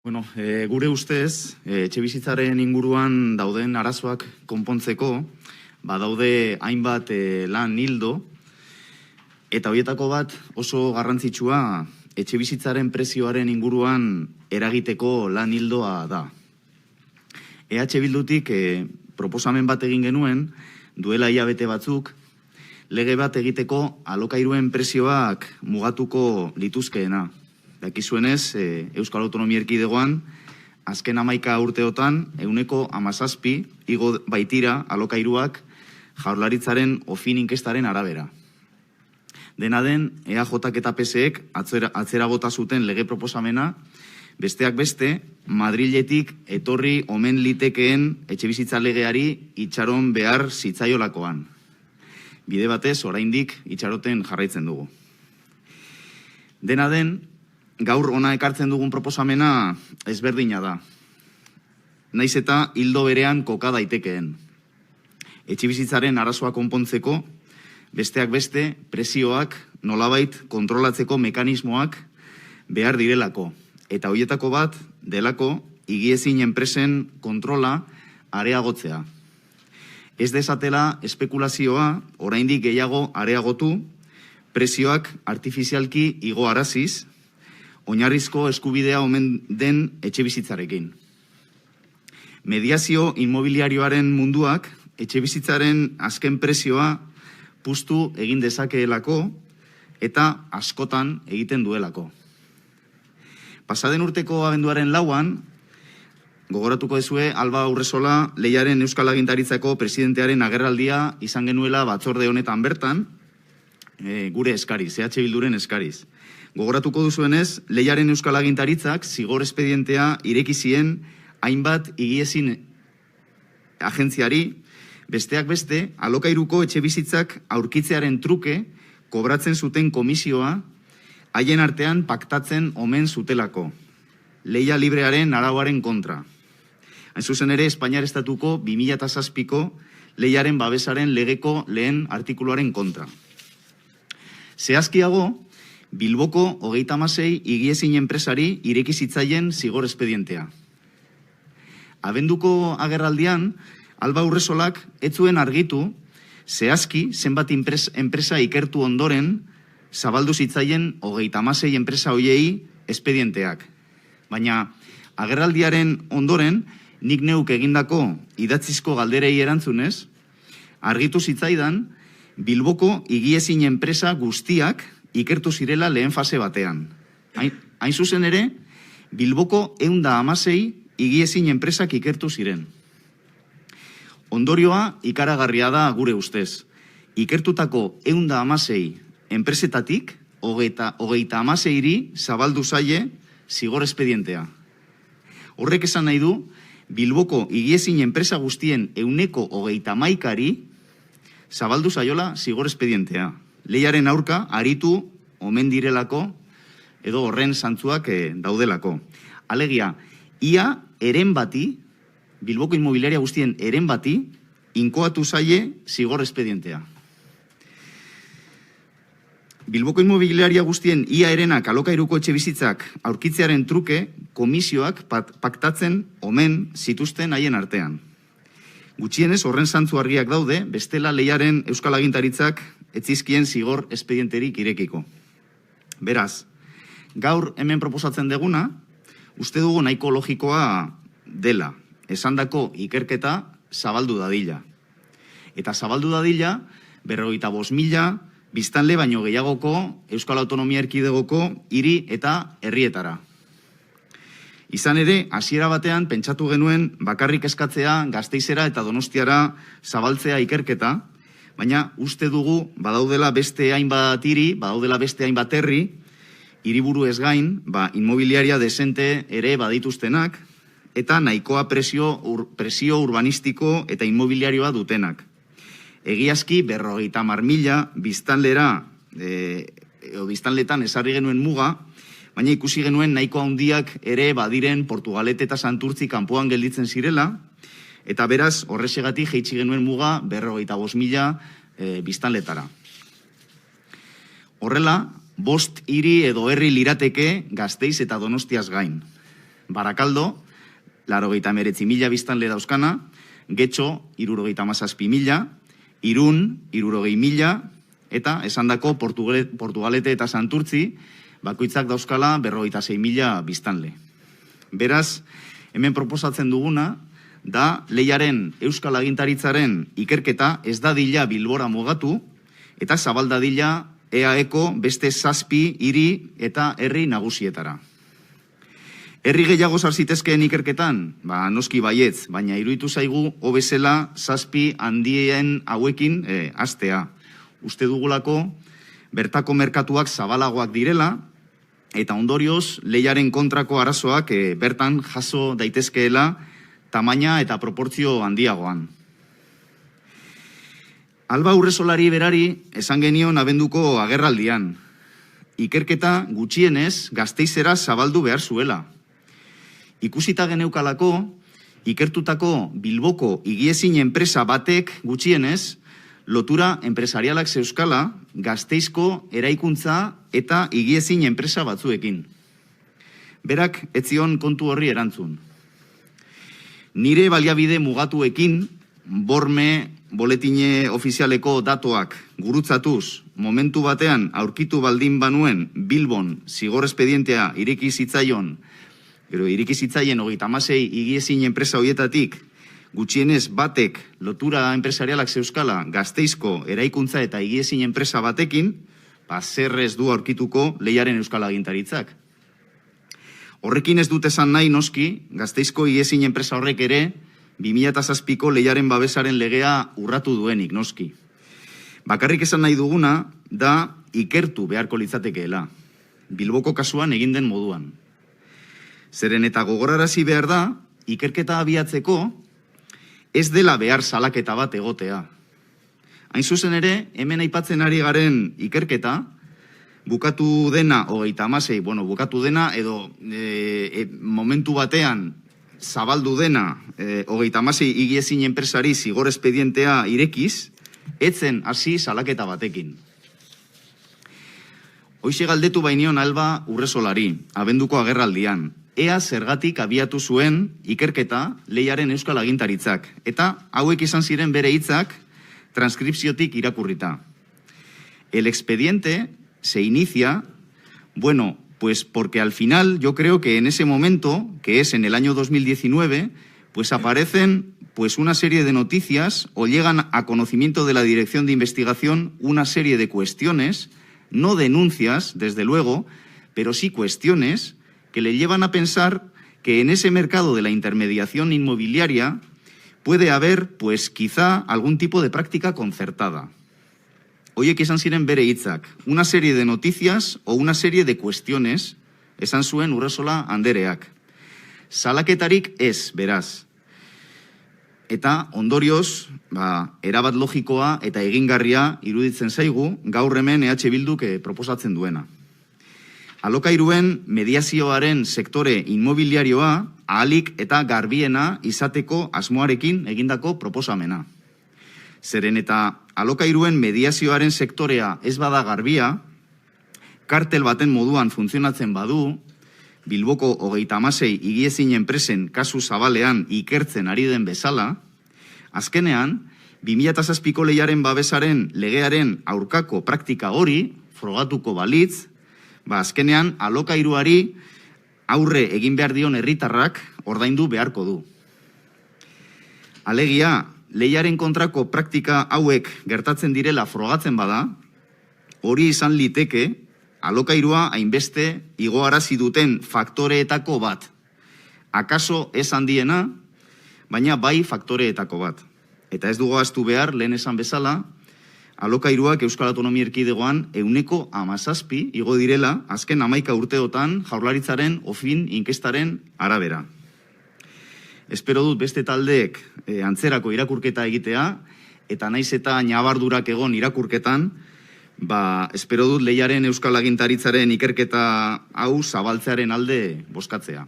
Gure ustez, etxebizitzaren inguruan dauden arazoak konpontzeko, badaude hainbat lan ildo, eta horietako bat oso garrantzitsua etxebizitzaren prezioaren inguruan eragiteko lan ildoa da. EH Bildutik proposamen bat egin genuen, duela hilabete batzuk, lege bat egiteko alokairuen prezioak mugatuko lituzkeena. Dakizuenez, Euskal Autonomia Erkidegoan, azken 11 urteotan, 17% igo baitira alokairuak Jaurlaritzaren OFIN inkestaren arabera. Dena den, EAJak eta PSek atzera bota zuten lege proposamena, besteak beste, Madriletik etorri omen litekeen etxebizitza legeari itxaron behar zitzaiolakoan. Bide batez, oraindik itxaroten jarraitzen dugu. Dena den, gaur ona ekartzen dugun proposamena ezberdina da. Naiz eta hildo berean koka daitekeen. Etxebizitzaren arazoa konpontzeko, besteak beste, prezioak nolabait kontrolatzeko mekanismoak behar direlako. Eta horietako bat, delako, higiezin enpresen kontrola areagotzea. Ez desatela espekulazioa oraindik gehiago areagotu, prezioak artifizialki igoaraziz, oinarrizko eskubidea omen den etxebizitzarekin. Mediazio inmobiliarioaren munduak etxebizitzaren azken prezioa puztu egin dezakeelako eta askotan egiten duelako. Pasaden urteko abenduaren 4an, gogoratuko dezue Alba Urresola Lehiaren Euskal Agintaritzako presidentearen agerraldia izan genuela batzorde honetan bertan, gure eskariz, EH Bilduren eskariz. Gogoratuko duzuenez, Lehiaren Euskal Agintaritzak zigor espedientea ireki zien hainbat higiezin agentziari, besteak beste, alokairuko etxebizitzak aurkitzearen truke kobratzen zuten komisioa haien artean paktatzen omen zutelako. Lehia librearen arauaren kontra. Hain zuzen ere, Espainiar Estatuko 2007ko Lehiaren babesaren legeko lehen artikuluaren kontra. Zehazkiago, Bilboko 36 higiezin enpresari ireki zitzaien zigor espedientea. Abenduko agerraldian, Alba Urresolak ez zuen argitu, zehazki zenbat enpresa ikertu ondoren, zabaldu zitzaien 36 enpresa hoiei espedienteak. Baina, agerraldiaren ondoren, nik neuk egindako idatzizko galderei erantzunez, argitu zitzaidan, Bilboko higiezin enpresa guztiak ikertu zirela lehen fase batean. Hain zuzen ere, Bilboko 116 higiezin enpresak ikertu ziren. Ondorioa ikaragarria da gure ustez. Ikertutako 116 enpresetatik, 36ri zabaldu zaie zigor espedientea. Horrek esan nahi du, Bilboko higiezin enpresa guztien 131ri zabaldu zaiola zigor espedientea. Lehiaren aurka aritu omen direlako edo horren zantzuak daudelako. Alegia, ia eren bati, Bilboko inmobiliaria guztien eren bati, inkoatu zaie zigor espedientea. Bilboko inmobiliaria guztien ia erenak alokairuko etxebizitzak aurkitzearen truke komisioak paktatzen omen zituzten haien artean. Gutxienez horren zantzu argiak daude, bestela Lehiaren Euskal Agintaritzak etzizkien zigor espedienterik irekiko. Beraz, gaur hemen proposatzen deguna, uste dugu nahiko logikoa dela. Esandako ikerketa zabaldu dadila. Eta zabaldu dadila, 55.000 biztanle baino gehiagoko Euskal Autonomia Erkidegoko hiri eta herrietara. Izan ere, hasiera batean pentsatu genuen bakarrik eskatzea Gasteizera eta Donostiara zabaltzea ikerketa, baina uste dugu badaudela beste hainbat hiri, badaudela beste hainbat herri, hiriburu ez gain, inmobiliaria desente ere badituztenak, eta nahikoa presio urbanistiko eta inmobiliarioa dutenak. Egiazki 50.000 biztanlera, biztanletan ezarri genuen muga, baina ikusi genuen nahiko handiak ere badiren Portugalete eta Santurtzi kanpoan gelditzen zirela, eta beraz horrexegatik jaitsi genuen muga 55.000 biztanletara. Horrela, 5 hiri edo herri lirateke Gasteiz eta Donostiaz gain. Barakaldo, 89.000 biztanle dauzkana, Getxo, 77.000, Irun, 60.000, eta esandako Portugalete eta Santurtzi, bakoitzak dauzkala 56.000 biztanle. Beraz, hemen proposatzen duguna, da Lehiaren Euskal Agintaritzaren ikerketa ez dadila Bilbora mugatu, eta zabaldadila EAEko beste 7 hiri eta herri nagusietara. Herri gehiago zarzitezkeen ikerketan, noski baietz, baina iruditu zaigu hobezela 7 handien hauekin hastea. Uste dugulako bertako merkatuak zabalagoak direla, eta ondorioz Lehiaren kontrako arazoak bertan jaso daitezkeela tamaina eta proportzio handiagoan. Alba Urresolari berari esan genion abenduko agerraldian. Ikerketa gutxienez Gasteizera zabaldu behar zuela. Ikusita geneukalako, ikertutako Bilboko higiezin enpresa batek gutxienez, lotura enpresarialak zeuskala Gasteizko eraikuntza eta higiezin enpresa batzuekin. Berak ez zion kontu horri erantzun. Nire baliabide mugatuekin, Borme boletine ofizialeko datuak gurutzatuz, momentu batean aurkitu baldin banuen Bilbon zigor espedientea ireki zitzaien 36 higiezin enpresa hoietatik, gutxienez batek lotura enpresarialak zeuskala Gasteizko eraikuntza eta higiezin enpresa batekin, zer ez du aurkituko Lehiaren Euskal Agintaritzak. Horrekin ez dut esan nahi noski, Gasteizko higiezin enpresa horrek ere 2007ko Lehiaren babesaren legea urratu duenik noski. Bakarrik esan nahi duguna da ikertu beharko litzatekeela, Bilboko kasuan egin den moduan. Zeren eta gogorarazi behar da, ikerketa abiatzeko ez dela behar salaketa bat egotea. Hain zuzen ere, hemen aipatzen ari garen ikerketa, bukatu dena bukatu dena edo momentu batean zabaldu dena 36 higiezin enpresari zigor espedientea irekiz, etzen hasi salaketa batekin. Hoixe galdetu bainion Alba Urresolari, abenduko agerraldian, ea zergatik abiatu zuen ikerketa Lehiaren Euskal Agintaritzak, eta hauek izan ziren bere hitzak transkripziotik irakurrita. El expediente se inicia, pues porque al final yo creo que en ese momento, que es en el año 2019, pues aparecen una serie de noticias o llegan a conocimiento de la Dirección de Investigación una serie de cuestiones, no denuncias, desde luego, pero sí cuestiones que le llevan a pensar que en ese mercado de la intermediación inmobiliaria puede haber, pues quizá, algún tipo de práctica concertada. Oiek esan ziren bere hitzak, una serie de noticias o una serie de cuestiones, esan zuen Urresola andereak. Salaketarik ez, beraz. Eta ondorioz, erabat logikoa eta egingarria iruditzen zaigu gaur hemen EH Bilduk proposatzen duena. Alokairuen mediazioaren sektore inmobiliarioa ahalik eta garbiena izateko asmoarekin egindako proposamena. Zeren eta alokairuen mediazioaren sektorea ez bada garbia, kartel baten moduan funtzionatzen badu, Bilboko 36 higiezin enpresen kasu zabalean ikertzen ari den bezala, azkenean, 2007ko Lehiaren babesaren legearen aurkako praktika hori, frogatuko balitz, azkenean alokairuari aurre egin behar dion herritarrak ordaindu beharko du. Alegia, Lehiaren kontrako praktika hauek gertatzen direla frogatzen bada, hori izan liteke alokairua hainbeste igoarazi duten faktoreetako bat. Akaso ez handiena, baina bai faktoreetako bat. Eta ez dugu ahaztu behar, lehen esan bezala, alokairuak Euskal Autonomia Erkidegoan 17% igo direla azken 11 urteotan Jaurlaritzaren OFIN inkestaren arabera. Espero dut beste taldeek antzerako irakurketa egitea, eta naiz eta nabardurak egon irakurketan, espero dut Lehiaren Euskal Agintaritzaren ikerketa hau zabaltzearen alde bozkatzea.